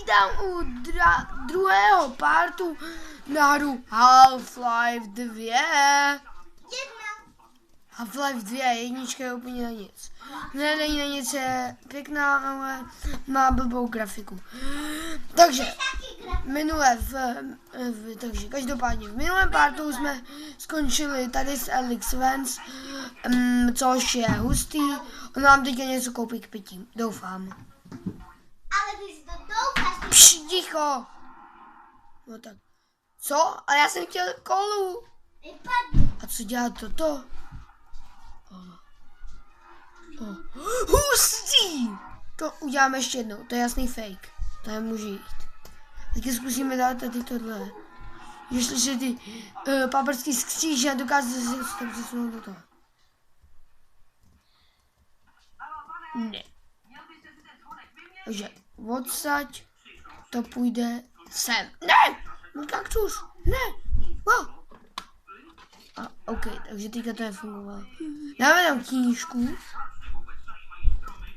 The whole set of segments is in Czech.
vítám u druhého partu na hru Half-Life 2. Half-Life 2, jednička je úplně na nic. Ne, není na nic, je pěkná, ale má blbou grafiku. Takže, takže každopádně v minulém partu jsme skončili tady s Alex Vance, což je hustý. On nám teďka něco koupí k pití, doufám. Ale ty si to doufáš. Ticho! No tak. Co? Ale já jsem chtěl kolu. A co dělá toto? Hustý! To uděláme ještě jednou, to je jasný fake. To nemůže jít. Taky zkusíme dát tady tohle. Jestli se ty paprský skříže a dokáže se tam přesunout do toho. Ne. Takže odsaď to půjde sem. Ne! Můj kaktus! Ne! Wow. A ok, takže teďka to nefungovalo. Dáme tam knížku.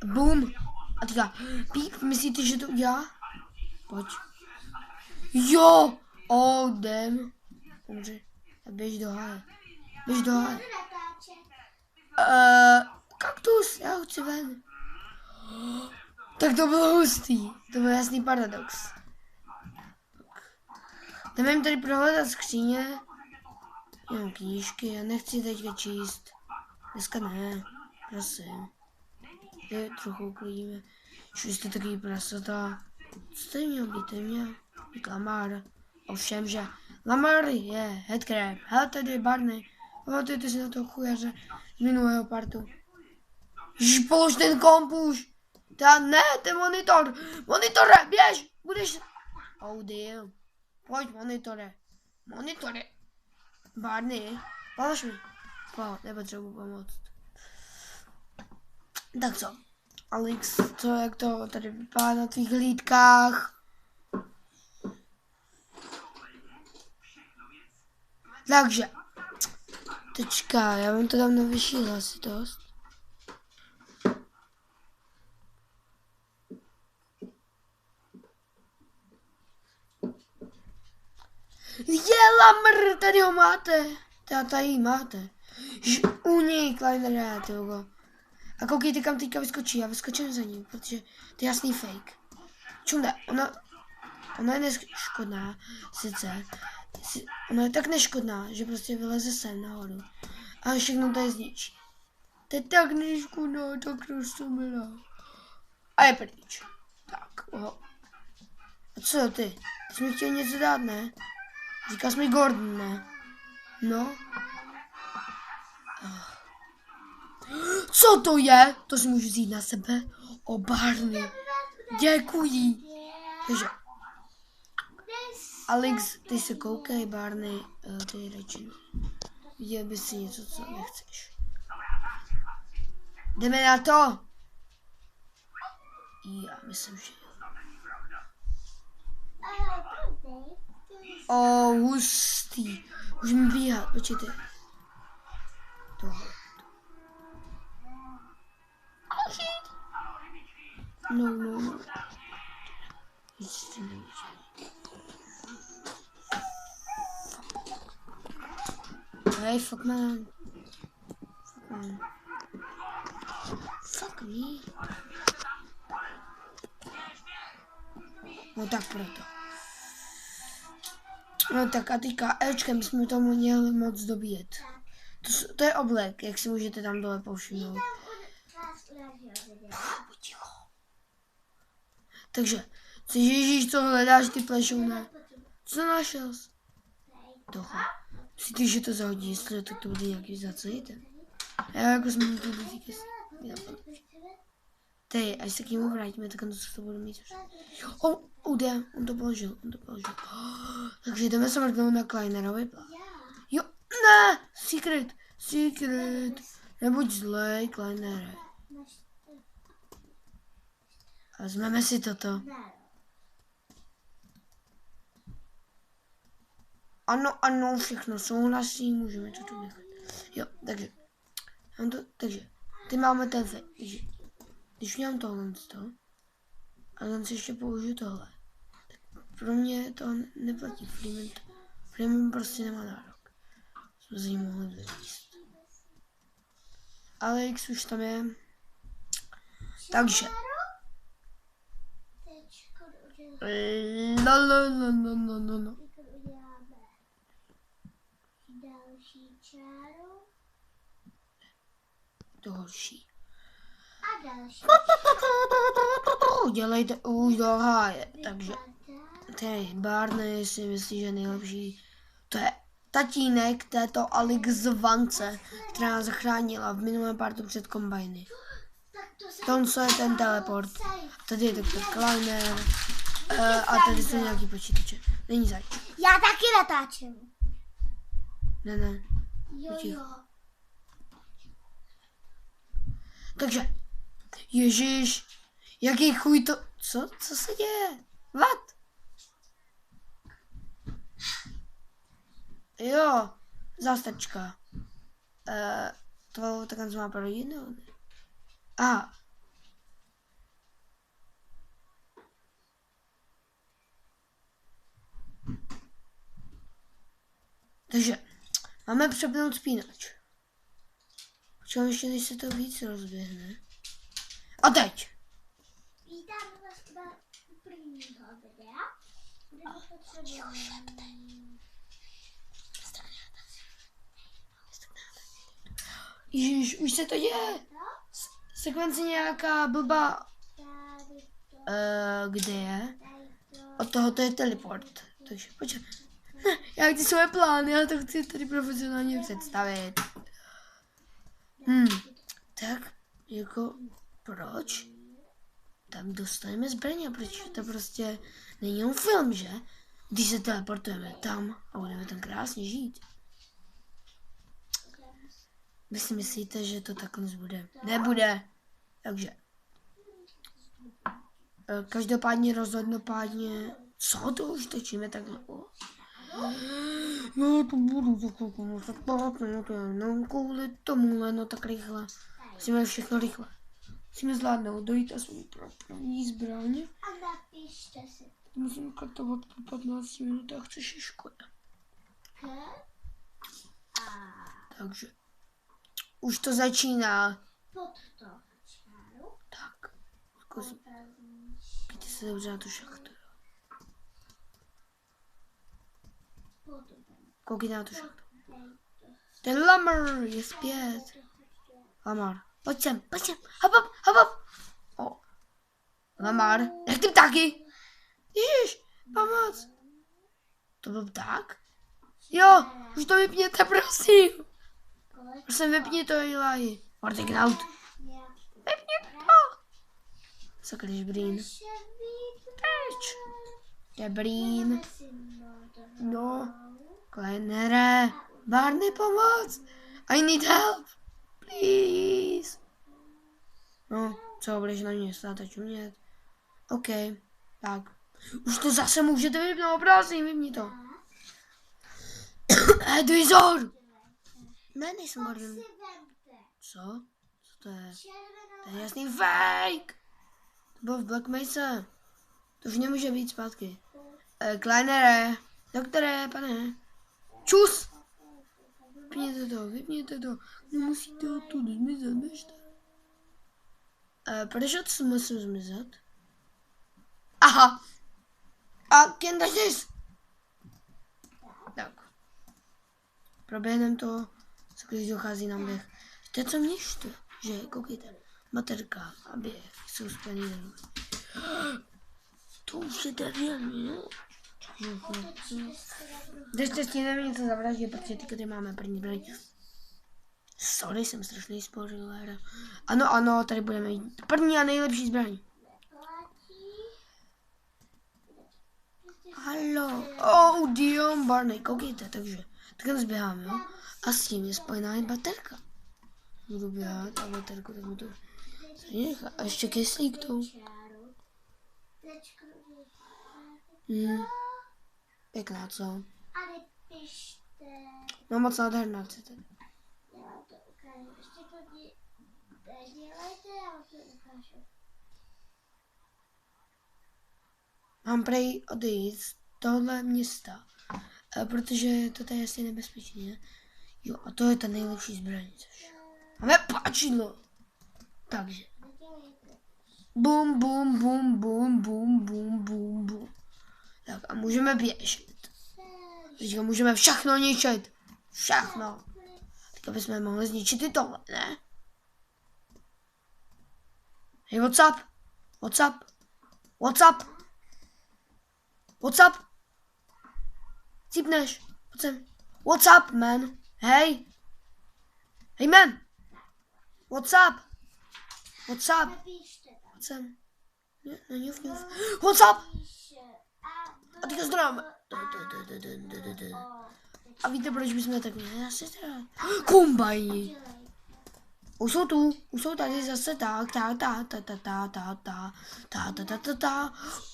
Boom. A teďka píp, myslíte, že to udělá? Pojď. Jo! Oh, damn. Dobře. Běž do háje. Běž do háje. Kaktus, já ho chci ven. Tak to bylo hustý. To byl jasný paradox. Jdeme jim tady prohledat skříně. Jenom knížky, já nechci teďka číst. Dneska ne, prosím. Je trochu uklidíme. Že jste takový prasota. Co tady měl být? Tady měl být Lamar. Ovšem, že Lamar je headcrab. Hele, tady je Barney. Pamatujte si na toho chujaře z minulého partu. Ježiš, polož ten kompuš. Ne, ten monitor. Monitore, běž. Budeš... Oh dear. Pojď, monitore. Monitore. Barney, polož mi. Nepotřebuji pomoct. Tak co? Alex, co, jak to tady vypadá na tvých hlídkách? Takže. Tečka, já vám to dám na vyšší hlasitost. Je Lamr, tady ho máte. Tady máte. Unik, Kleinere, tyho. A koukejte, kam teďka vyskočí. Já vyskočím za ním, protože to je jasný fake. Čunde, ona je neškodná, sice. Ona je tak neškodná, že prostě vyleze sem nahoru. A všechno tady zničí. To je tak neškodná, tak roztomilá. A je pryč. Tak, oho. A co ty? Ty jsi mi chtěl něco dát, ne? Říkal jsi mi Gordon, ne? No. Co to je? To si můžu vzít na sebe. O, Barney. Děkuji. Takže. Alex, ty se koukej, Barney. Ty radši. Viděl bys si něco, co nechceš. Jdeme na to. Já myslím, že jo. O, hustý. Můžeme bíhat, počkejte. Tohle. No. Hey, fuck man. Fuck me. No tak proto. No tak a teďka Ečkem jsme to měli moc dobíjet. To je oblek, jak si můžete tam dole povšimnout. Takže, Ježíš, co hledáš, ty plešoune? Co našel jsi? Tohle. Myslíš, že to zahodí, jestli tak to bude nějaký zacelíte? Já jako jsme to dotýky si. Tej, až se k němu vrátíme, tak to budu mít už. On to položil. Takže jdeme se vrhnout na Kleinerovi plán. Jo, ne, secret. Nebuď zlej, Kleinere. Vezmeme si toto. Ano, všechno souhlasí, můžeme to tu nechat. Jo, takže ty máme ten když měl tohle, a tam si ještě použiju tohle. Pro mě to neplatí. Freeman prostě nemá nárok. Jsme z ní mohli vyvíst. Alex už tam je. Takže. No. Další čáru. To horší. A další. Dělejte už do háje. Takže. Tady Barney si myslí, že je nejlepší. To je tatínek této Alex Vance, která nás zachránila v minulém partu před kombajny. Tonso je ten teleport. Tady je doktor Kleiner. A tady jsou nějaký počítače. Není zač. Já taky natáčím. Ne. Jo. Takže. Ježíš. Jaký chuj to. Co? Co se děje? What? Jo. Zástačka. To takhle má pro rodinu. Aha. Takže máme přepnout spínač. Počkám ještě, než se to víc rozběhne. A teď. Vítám vás u prvního videa, kde potřebujeme. Ježiš, už se to děje. Sekvence nějaká blbá. Kde je? Od toho to je teleport. Takže počkej. Já chci svoje plány, já to chci tady profesionálně představit. Tak, jako, proč? Tam dostaneme zbraně, proč to prostě není jen film, že? Když se teleportujeme tam a budeme tam krásně žít. Vy si myslíte, že to takhle bude? Nebude. Takže. Každopádně rozhodnopádně. Co to už točíme takhle? No to budu no kvůli tomuhle, no tak rychle. Musíme všechno rychle. Musíme zvládnout, dojít aspoň pro první zbraň. A napište si. Musím kartovat po 15 minutách, což je škoda. Takže. Už to začíná. Pod to čáru. Tak. Zkusím. Pějte se dobře na tu šachtu. Koukejte na tu šachtu. Ten Lamar je zpět. Lamar. Pojď sem. Hop. O. Lamar. Nech ty ptáky. Ježiš. Pomoc. To byl pták? Jo. Už to vypněte, prosím. Prosím, vypni to, Eli. Mortignaut. Vypni to. Sakryš Breen. Teč. Je Breen. No. Kleinere. Barney, pomoc. I need help. Please. No, co, budeš na mě stát a čumět? OK, tak. Už to zase můžete vypnout, prosím, vypni to. Edwizor! Ne, nejsem Gordon. Co? Co to je? To je jasný fake! To bylo v Black Mesa. To už nemůže být zpátky. Kleinere, doktore, pane. Čus! Vypněte to. Nemusíte odtud zmizet, běžte. Proč musím zmizet? Aha! A can touch this? Tak. Proběhnem to, co když dochází na běh. Víte, co mě štve? Že, koukejte, baterka a běh jsou spojený. To už je devělný, no? Držte stejně něco zavraždit, protože tady máme první zbraň. Sorry, jsem strašný spořilér. Ano, tady budeme mít první a nejlepší zbraň. Halo. Oh, Dion Barney, koukejte, takže takhle zběháme, jo? A s tím je spojená i baterka. Budu běhat a baterku, tak mu to nechá. A ještě kyslík tou. Pěkná, co? A nepište. No moc nádherná, chcete. Já vám to ukážu. Ještě to dělejte, já vám to ukážu. mám prej odejít z tohle města, protože to je asi nebezpečné. Jo, a to je ta nejlepší zbraň. Máme páčidlo. Takže. Bum, bum, bum, bum, bum, bum, bum, bum. Tak a můžeme běžet. Teďka můžeme všechno ničit. Všechno. Teďka bychom mohli zničit i tohle, ne? Hej, what's up? What's up? What's up? What's up? Cípneš? Pojď sem. What's up, man? Hej. Hej, man. What's up? What's up? Napište tam. Pojď sem. Ňuf. What's up? Píše. A teďka zdráme. A víte, proč bychom tak měli? Já si teda... Kombajni. Už jsou tady zase tak.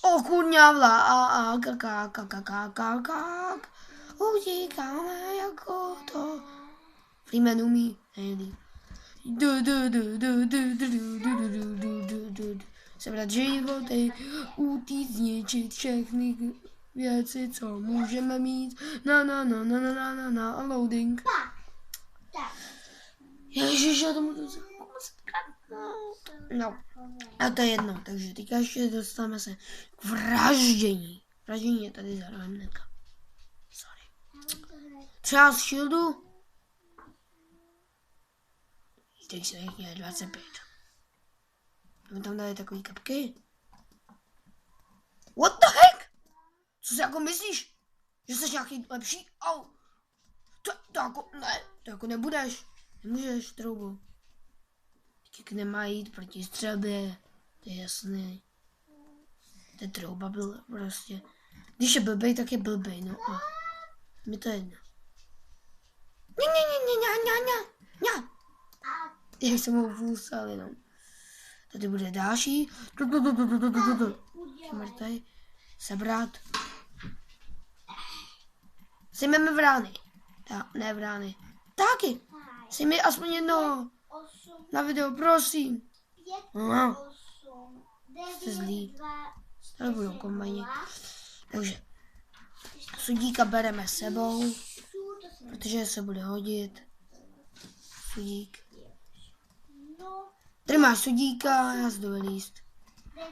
O kurňavla a kak. Utíkáme jako to. Freeman umí. Nejlíp. Sebrat životy, utíct, zničit všechny věci, co můžeme mít. Na, loading. Tak. Ježiš, já tomu to no, a to je jedno, takže teďka ještě dostaneme se k vraždění. Vraždění je tady zároveň hnedka. Sorry. Třeba z shieldu. Teď se jich je 25. My tam dali takový kapky. What the heck? Co si jako myslíš? Že jsi nějaký lepší? Au. To jako, ne, to jako nebudeš. Nemůžeš, troubu. Taky nemá jít proti střelbě. To je jasný. To je trouba byl prostě. Když je blbej, tak je blbej, no a mi to jedno. Ně. Jak jsem ho vůsal jenom. Tady bude další. Mrtvej. Sebrat. Sejmeme vrány. Ne vrány. Taky. Sejmi aspoň jednoho. 8, Na video, prosím. 5, Aha. 8, Jste 9, zlí. 2, Tady budou kombajni. Takže sudíka bereme sebou, protože se bude hodit. Sudík. no, Tady máš sudíka, já se jdu líst. 9,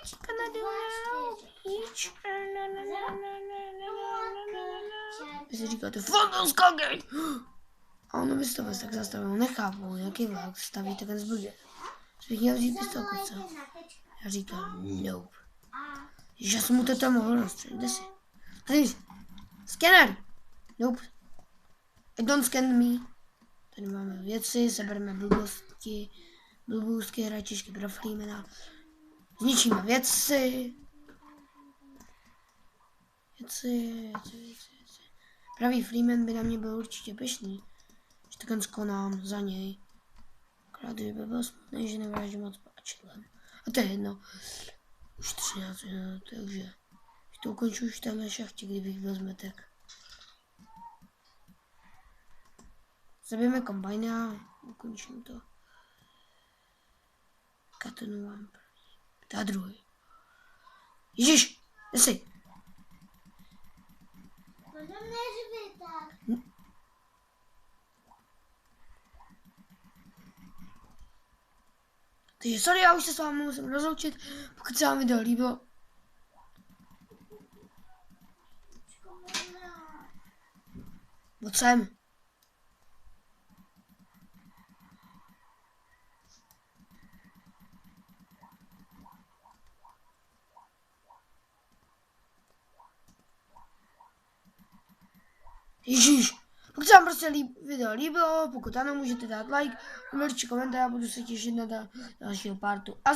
Počka na dolíč. Vy si říkáte, Fondon skakej! A ono by se to tak zastavilo, nechápu, jaký vlak staví takhle zblbě. Bych měl vzít pistolku, co? Já říkám, nope. Že já jsem mu to tam mohl rozstřelit, kde jsi? Tady jsi. Scanner! Nope. I don't scan me. Tady máme věci, sebereme blbůstky, hračičky pro Freemana. Zničíme věci. Pravý Freeman by na mě byl určitě pyšný. Že takhle skonám za něj. Akorát by byl smutný, že nevraždím moc páčilem. A to je jedno. Už 13 minut, takže to ukonču už tam na šachtě, kdybych byl zmetek. Zabijeme kombajna a ukončím to. Katanu mám první. Ta druhý. Ježiš, jsi. Takže sorry, já už se s vámi musím rozloučit. Pokud se vám video líbilo, sem. Ježíš, pokud se vám prostě video líbilo, pokud ano, můžete dát like, určitě komentář, budu se těšit na dalšího partu. A